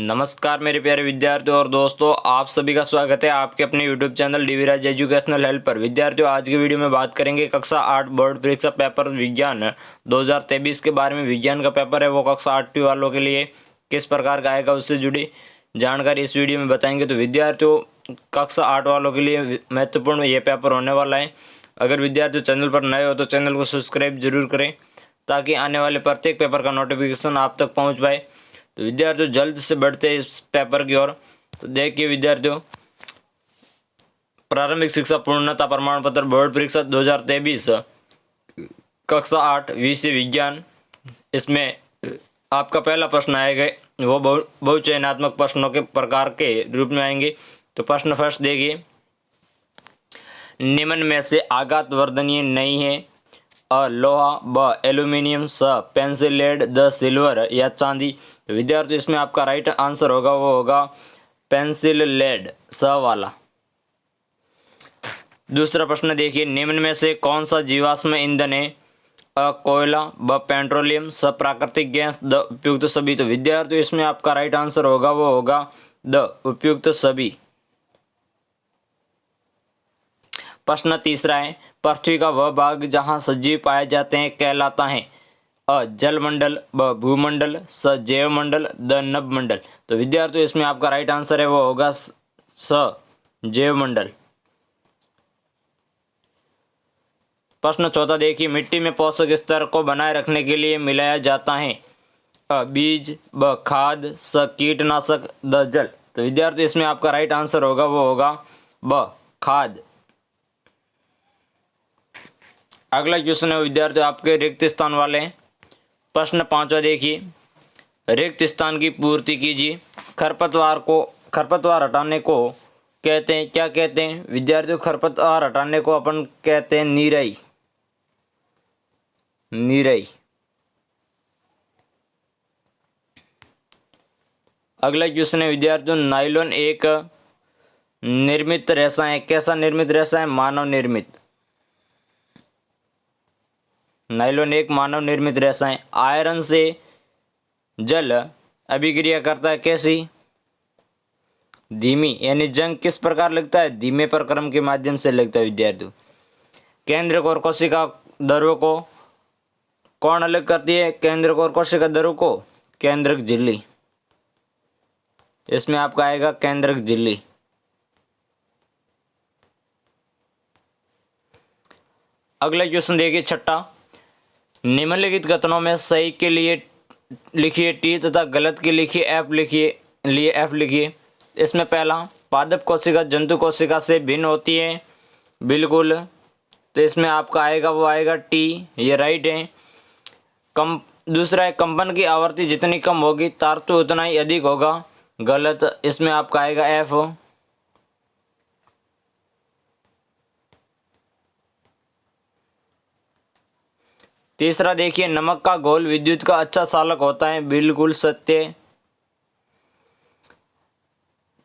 नमस्कार मेरे प्यारे विद्यार्थियों और दोस्तों, आप सभी का स्वागत है आपके अपने YouTube चैनल डीवीराज एजुकेशनल हेल्प पर। विद्यार्थियों, आज की वीडियो में बात करेंगे कक्षा 8 बोर्ड परीक्षा पेपर विज्ञान 2023 के बारे में। विज्ञान का पेपर है वो कक्षा 8 वालों के लिए किस प्रकार का आएगा उससे जुड़ी जानकारी इस वीडियो में बताएंगे। तो विद्यार्थियों, कक्षा 8 वालों के लिए महत्वपूर्ण ये पेपर होने वाला है। अगर विद्यार्थी चैनल पर नए हो तो चैनल को सब्सक्राइब जरूर करें ताकि आने वाले प्रत्येक पेपर का नोटिफिकेशन आप तक पहुँच पाए। तो विद्यार्थियों, जल्द से बढ़ते हैं इस पेपर की ओर। तो देखिए विद्यार्थियों, प्रारंभिक शिक्षा पूर्णता प्रमाण पत्र बोर्ड परीक्षा 2023 कक्षा 8 विषय विज्ञान, इसमें आपका पहला प्रश्न आएगा वो बहुचयनात्मक प्रश्नों के प्रकार के रूप में आएंगे। तो प्रश्न फर्स्ट देखिए, निम्न में से आघात वर्धनीय नहीं है। अ लोहा, ब एल्यूमिनियम, स पेंसिल लेड, द सिल्वर या चांदी। तो विद्यार्थी, इसमें आपका राइट आंसर होगा वो होगा पेंसिल लेड, स वाला। दूसरा प्रश्न देखिए, निम्न में से कौन सा जीवाश्म ईंधन है। अ कोयला, ब पेट्रोलियम, स प्राकृतिक गैस, द उपयुक्त सभी। तो विद्यार्थी, इसमें आपका राइट आंसर होगा वो होगा द उपयुक्त सभी। प्रश्न तीसरा है, पृथ्वी का वह भाग जहां सजीव पाए जाते हैं कहलाता है। अ जलमंडल, ब भूमंडल, स जैवमंडल, द नभमंडल। तो विद्यार्थियों, इसमें आपका राइट आंसर है वो होगा स जैवमंडल। प्रश्न चौथा देखिए, मिट्टी में पोषक स्तर को बनाए रखने के लिए मिलाया जाता है। अ बीज, ब खाद, स कीटनाशक, द जल। तो विद्यार्थी, इसमें आपका राइट आंसर होगा वो होगा ब खाद। अगला क्वेश्चन है विद्यार्थी आपके रिक्त स्थान वाले। प्रश्न पांचवा देखिए, रिक्त स्थान की पूर्ति कीजिए। खरपतवार हटाने को कहते हैं, क्या कहते हैं विद्यार्थियों? खरपतवार हटाने को अपन कहते हैं निराई। निराई। अगला क्वेश्चन है विद्यार्थियों, नायलॉन एक निर्मित रेशा है। कैसा निर्मित रेशा है? मानव निर्मित। नायलॉन एक मानव निर्मित रेशा है। आयरन से जल अभिक्रिया करता है, कैसी? धीमी, यानी जंग किस प्रकार लगता है? धीमे प्रक्रम के माध्यम से लगता है विद्यार्थियों। केंद्रक और कोशिका द्रव्य को कौन अलग करती है? केंद्रक और कोशिका द्रव्य को केंद्रक झिल्ली। इसमें आपका आएगा केंद्रक झिल्ली। अगला क्वेश्चन देखिए छठा, निम्नलिखित कथनों में सही के लिए लिखिए टी तथा गलत के लिखिए एफ लिखिए। इसमें पहला, पादप कोशिका जंतु कोशिका से भिन्न होती है, बिल्कुल। तो इसमें आपका आएगा वो आएगा टी, ये राइट है। दूसरा है, कंपन की आवृत्ति जितनी कम होगी तारतु उतना ही अधिक होगा, गलत। इसमें आपका आएगा एफ। तीसरा देखिए, नमक का घोल विद्युत का अच्छा चालक होता है, बिल्कुल सत्य।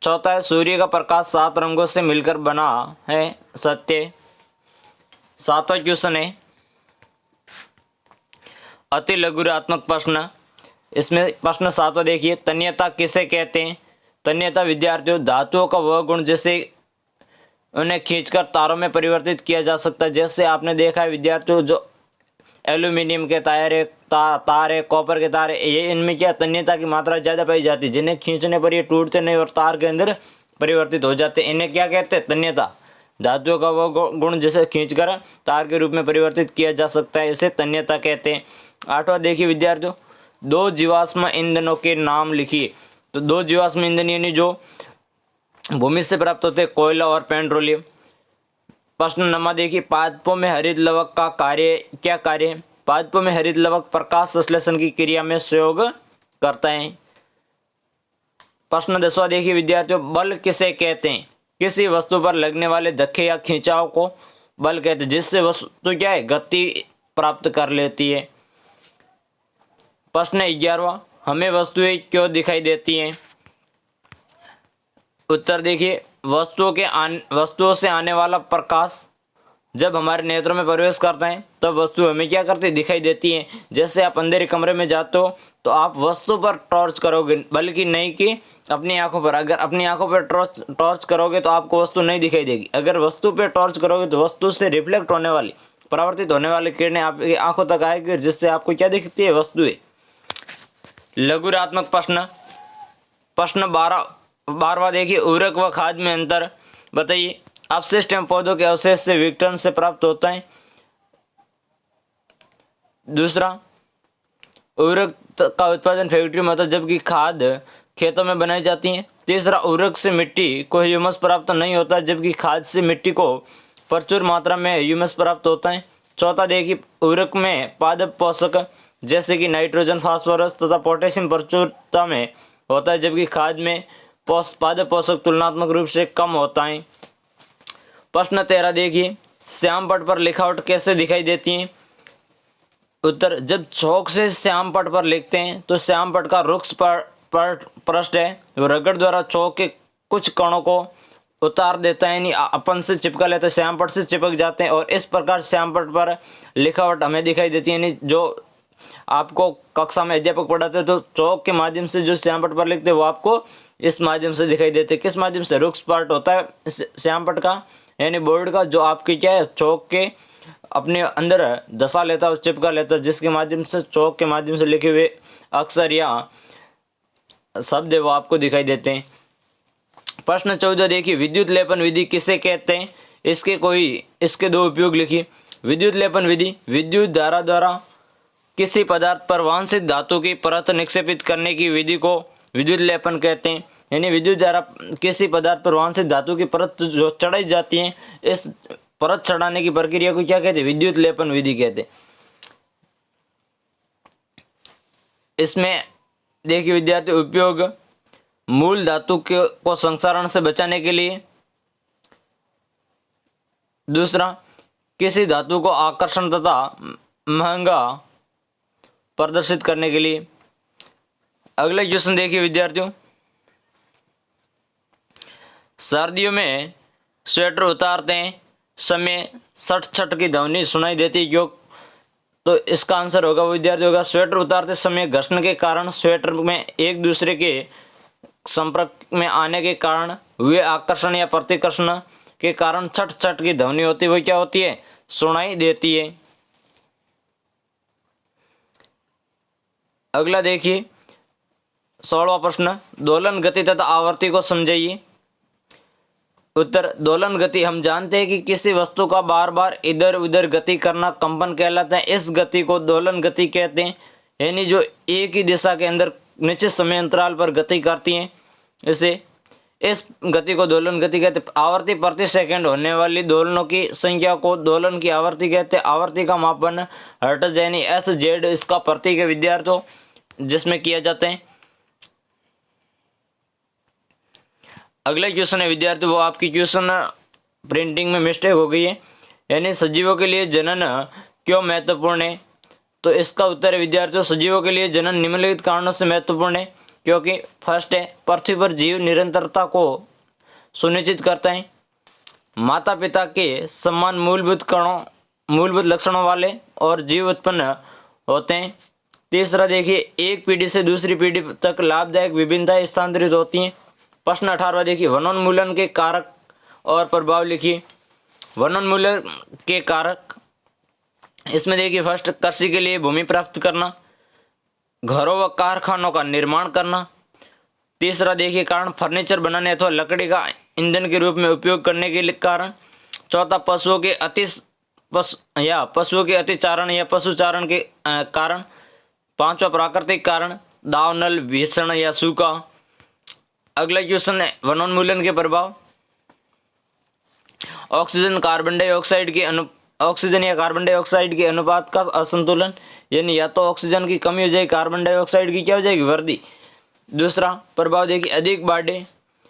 चौथा है, सूर्य का प्रकाश 7 रंगों से मिलकर बना है, सत्य। सातवां क्वेश्चन है अति लघुरात्मक प्रश्न। इसमें प्रश्न सातवां देखिए, तन्यता किसे कहते हैं? तन्यता विद्यार्थियों धातुओं का वह गुण जिसे उन्हें खींचकर तारों में परिवर्तित किया जा सकता है। जैसे आपने देखा है विद्यार्थियों, जो एल्यूमिनियम के तार है, कॉपर के तार है, ये इनमें क्या तन्यता की मात्रा ज़्यादा पाई जाती है, जिन्हें खींचने पर ये टूटते नहीं और तार के अंदर परिवर्तित हो जाते हैं। इन्हें क्या कहते हैं? तन्यता। धातुओं का वो गुण जिसे खींचकर तार के रूप में परिवर्तित किया जा सकता है, इसे तन्यता कहते हैं। आठवां देखिए विद्यार्थियों, 2 जीवाश्म ईंधनों के नाम लिखिए। तो 2 जीवाश्म ईंधन यानी जो भूमि से प्राप्त होते हैं, कोयला और पेट्रोलियम। प्रश्न नंबर देखिए, पादपों में हरित लवक का कार्य क्या कार्य है? पादपों में हरित लवक प्रकाश संश्लेषण की क्रिया में सहयोग करता है। प्रश्न 10वां देखिए विद्यार्थियों, बल किसे कहते हैं? किसी वस्तु पर लगने वाले धक्के या खिंचाव को बल कहते हैं, जिससे वस्तु क्या है, गति प्राप्त कर लेती है। प्रश्न 11वां, हमें वस्तुएं क्यों दिखाई देती हैं? उत्तर देखिए, वस्तुओं से आने वाला प्रकाश जब हमारे नेत्रों में प्रवेश करते हैं तब वस्तु हमें क्या करती दिखाई देती है। जैसे आप अंधेरे कमरे में जाते हो तो आप वस्तु पर टॉर्च करोगे, बल्कि नहीं कि अपनी आंखों पर। अगर अपनी आंखों पर टॉर्च करोगे तो आपको वस्तु नहीं दिखाई देगी। अगर वस्तु पर टॉर्च करोगे तो वस्तु से रिफ्लेक्ट होने वाली, परावर्तित होने वाली किरणें आपकी आंखों तक आएगी, जिससे आपको क्या दिखती है, वस्तुएं। लघुरात्मक प्रश्न, प्रश्न 12वां देखिए, उर्वरक व खाद में अंतर बताइए। अपशिष्ट एवं पौधों के अवशेष से विघटन से प्राप्त होता है। दूसरा, उर्वरक का उत्पादन फैक्ट्री में होता है, जबकि खाद खेतों में बनाई जाती है। तीसरा, उर्वरक से मिट्टी को ह्यूमस प्राप्त नहीं होता, जबकि खाद से मिट्टी को प्रचुर मात्रा में ह्यूमस प्राप्त होता है। चौथा देखिए, उर्वरक में पादप पोषक जैसे कि नाइट्रोजन, फास्फोरस तथा पोटेशियम प्रचुरता में होता है, जबकि खाद में पादप पोषक तुलनात्मक रूप से कम होता है। प्रश्न 13 देखिए, श्याम पट पर लिखावट कैसे दिखाई देती है। उत्तर, जब चौक से श्याम पट पर लिखते हैं तो श्याम पट का रुक्ष पृष्ठ है वो रगड़ द्वारा चौक के कुछ कणों को उतार देता है, यानी अपन से चिपका लेता है, श्याम पट से चिपक जाते हैं, और इस प्रकार श्याम पट पर लिखावट हमें दिखाई देती है। यानी जो आपको कक्षा में अध्यापक पढ़ाते हैं तो चौक के माध्यम से जो श्याम पट पर लिखते हैं वो आपको इस माध्यम से दिखाई देते हैं। किस माध्यम से, रुक्ष पार्ट होता है श्याम पट का, यानी बोर्ड का, जो आपकी क्या है, चौक के अपने अंदर दसा लेता है, चिपका लेता है, जिसके माध्यम से चौक के माध्यम से लिखे हुए अक्षर या शब्द है वो आपको दिखाई देते हैं। प्रश्न 14 देखिए, विद्युत लेपन विधि किसे कहते हैं। इसके दो उपयोग लिखिए। विद्युत लेपन विधि, विद्युत धारा द्वारा किसी पदार्थ पर वांछित धातु की परत निक्षेपित करने की विधि को विद्युत लेपन कहते हैं। यानी विद्युत द्वारा किसी पदार्थ पर वांछित धातु की परत जो चढ़ाई जाती है, इस परत चढ़ाने की प्रक्रिया को क्या कहते हैं, विद्युत लेपन विधि कहते हैं। इसमें देखिए विद्यार्थी, उपयोग मूल धातु को संक्षारण से बचाने के लिए। दूसरा, किसी धातु को आकर्षण तथा महंगा प्रदर्शित करने के लिए। अगला क्वेश्चन देखिए विद्यार्थियों, सर्दियों में स्वेटर उतारते समय छट छट की ध्वनि सुनाई देती है क्यों। तो इसका आंसर होगा विद्यार्थियों का, स्वेटर उतारते समय घर्षण के कारण स्वेटर में एक दूसरे के संपर्क में आने के कारण हुए आकर्षण या प्रतिकर्षण के कारण छट छट की ध्वनि होती है, वो क्या होती है, सुनाई देती है। अगला देखिए 16वां प्रश्न, दोलन गति तथा आवर्ती को समझाइए। उत्तर, दोलन गति, हम जानते हैं कि किसी वस्तु का बार बार इधर उधर गति करना कंपन कहलाता है। इस गति को दोलन गति कहते हैं, यानी जो एक ही दिशा के अंदर निश्चित समय अंतराल पर गति करती हैं, इस गति को दोलन गति कहते हैं। आवर्ती, प्रति सेकंड होने वाली दोलनों की संख्या को दोलन की आवर्ती कहते हैं। आवर्ती का मापन हर्ट्ज यानी SZ इसका प्रतीक है विद्यार्थियों, जिसमें किया जाता है। अगला क्वेश्चन है विद्यार्थी, वो आपकी क्वेश्चन प्रिंटिंग में मिस्टेक हो गई है, यानी सजीवों के लिए जनन क्यों महत्वपूर्ण है। तो इसका उत्तर है विद्यार्थियों, सजीवों के लिए जनन निम्नलिखित कारणों से महत्वपूर्ण है, क्योंकि फर्स्ट है, पृथ्वी पर जीव निरंतरता को सुनिश्चित करता है। माता पिता के समान मूलभूत लक्षणों वाले और जीव उत्पन्न होते हैं। तीसरा देखिए, एक पीढ़ी से दूसरी पीढ़ी तक लाभदायक विभिन्नताएं स्थानांतरित होती हैं। प्रश्न 18 देखिए, वनोन्मूलन के कारक और प्रभाव लिखिए। वनोन्मूलन के कारक, इसमें देखिए फर्स्ट, कृषि के लिए भूमि प्राप्त करना, घरों व कारखानों का निर्माण करना। तीसरा देखिए, कारण फर्नीचर बनाने अथवा लकड़ी का ईंधन के रूप में उपयोग करने के कारण। चौथा, पशुओं के अतिचारण या पशुचारण के कारण। पांचवा, प्राकृतिक कारण, दाव, नल, भीषण या सूखा। अगला क्वेश्चन है वनोन्मूलन के प्रभाव। ऑक्सीजन या कार्बन डाइऑक्साइड के अनुपात का असंतुलन, यानी या तो ऑक्सीजन की कमी हो जाएगी, कार्बन डाइऑक्साइड की क्या हो जाएगी, वृद्धि। दूसरा प्रभाव देखिए, अधिक बाढ़ें,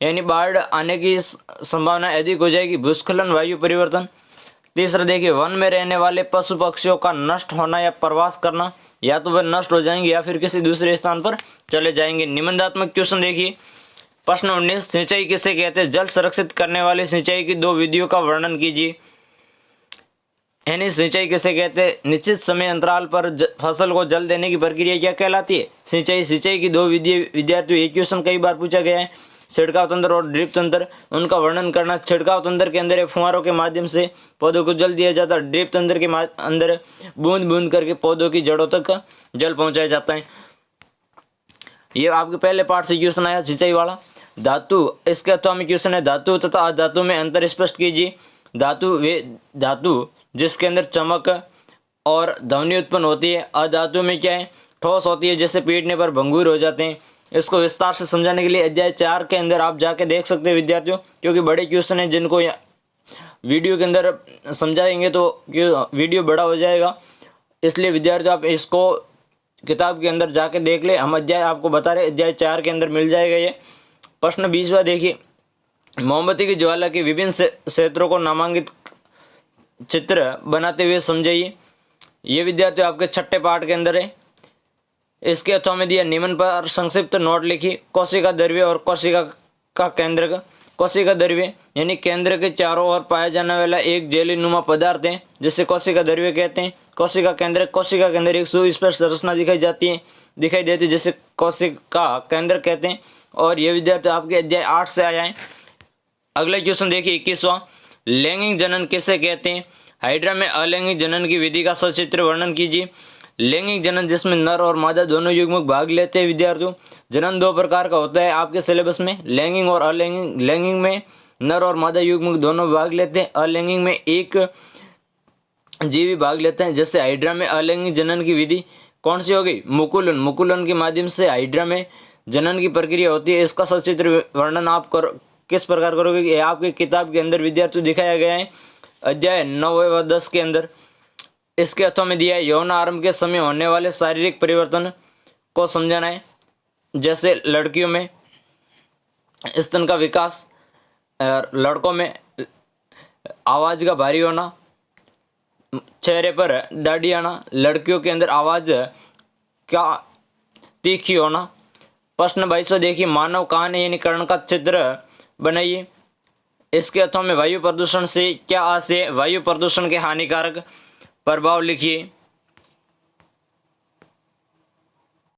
यानी बाढ़ आने की संभावना अधिक हो जाएगी। भूस्खलन, वायु परिवर्तन। तीसरा देखिए, वन में रहने वाले पशु पक्षियों का नष्ट होना या प्रवास करना, या तो वे नष्ट हो जाएंगे या फिर किसी दूसरे स्थान पर चले जाएंगे। निबंधात्मक क्वेश्चन देखिए, प्रश्न 19, सिंचाई किसे कहते हैं। जल संरक्षित करने वाली सिंचाई की दो विधियों का वर्णन कीजिए। यानी सिंचाई किसे कहते हैं? निश्चित समय अंतराल पर फसल को जल देने की प्रक्रिया क्या कहलाती है? सिंचाई। सिंचाई की दो विद्यार्थियों एक क्वेश्चन कई बार पूछा गया है। छिड़काव तंत्र और ड्रिप तंत्र, उनका वर्णन करना। छिड़काव तंत्र के अंदर फुहारों के माध्यम से पौधों को जल दिया जाता है। ड्रिप तंत्र के अंदर बूंद बूंद करके पौधों की जड़ों तक जल पहुंचाया जाता है। ये आपके पहले पार्ट से क्वेश्चन आया सिंचाई वाला। धातु, इसके अथवा में क्वेश्चन है धातु तथा अधातु में अंतर स्पष्ट कीजिए। धातु वे धातु जिसके अंदर चमक और ध्वनि उत्पन्न होती है। अधातु में क्या है? ठोस होती है, जैसे पीटने पर भंगुर हो जाते हैं। इसको विस्तार से समझाने के लिए अध्याय 4 के अंदर आप जाके देख सकते हैं विद्यार्थियों, क्योंकि बड़े क्वेश्चन हैं जिनको वीडियो के अंदर समझाएंगे तो वीडियो बड़ा हो जाएगा। इसलिए विद्यार्थियों आप इसको किताब के अंदर जाके देख ले। हम अध्याय आपको बता रहे अध्याय 4 के अंदर मिल जाएगा ये। प्रश्न 20वां देखिए, मोमबत्ती की ज्वाला के विभिन्न क्षेत्रों को नामांकित चित्र बनाते हुए समझाइए। ये विद्यार्थियों आपके छठे पाठ के अंदर है। इसके अथवा में दिया निम्न पर संक्षिप्त नोट लिखिए। कोशिका द्रव्य और कोशिका का केंद्रक। कोशिका द्रव्य यानी केंद्र के चारों ओर पाया जाने वाला एक जेली नुमा पदार्थ है, जिसे कोशिका द्रव्य कहते हैं। कोशिका केंद्र, कोशिका के अंदर एक सुस्पष्ट संरचना दिखाई देती है, जिसे कोशिका केंद्र कहते हैं। और ये विद्यार्थी आपके अध्याय 8 से आया है। अगला क्वेश्चन देखिए 21वां, लैंगिक जनन किसे कहते हैं? हाइड्रा में अलैंगिक जनन की विधि का सचित्र वर्णन कीजिए। लैंगिक जनन जिसमें नर और मादा दोनों युग्मक भाग लेते हैं विद्यार्थियों। जनन दो प्रकार का होता है आपके सिलेबस में, लैंगिक और अलैंगिक। लैंगिक में नर और मादा युग्मक दोनों भाग लेते हैं। अलैंगिक में एक जीवी भाग लेते हैं। जैसे हाइड्रा में अलैंगिक जनन की विधि कौन सी होगी? मुकुलन। मुकुलन के माध्यम से हाइड्रा में जनन की प्रक्रिया होती है। इसका सचित्र वर्णन आप किस प्रकार करोगे? ये आपकी किताब के अंदर विद्यार्थी दिखाया गया है अध्याय 9 व 10 के अंदर। इसके अर्थों में दिया है यौन आरंभ के समय होने वाले शारीरिक परिवर्तन को समझाना है। जैसे लड़कियों में स्तन का विकास, लड़कों में आवाज़ का भारी होना, चेहरे पर दाढ़ी आना, लड़कियों के अंदर आवाज़ का तीखी होना। प्रश्न 22वां देखिए, मानव कान यानी कर्ण का चित्र बनाइए। इसके अर्थों में वायु प्रदूषण से क्या आशय? वायु प्रदूषण के हानिकारक प्रभाव लिखिए।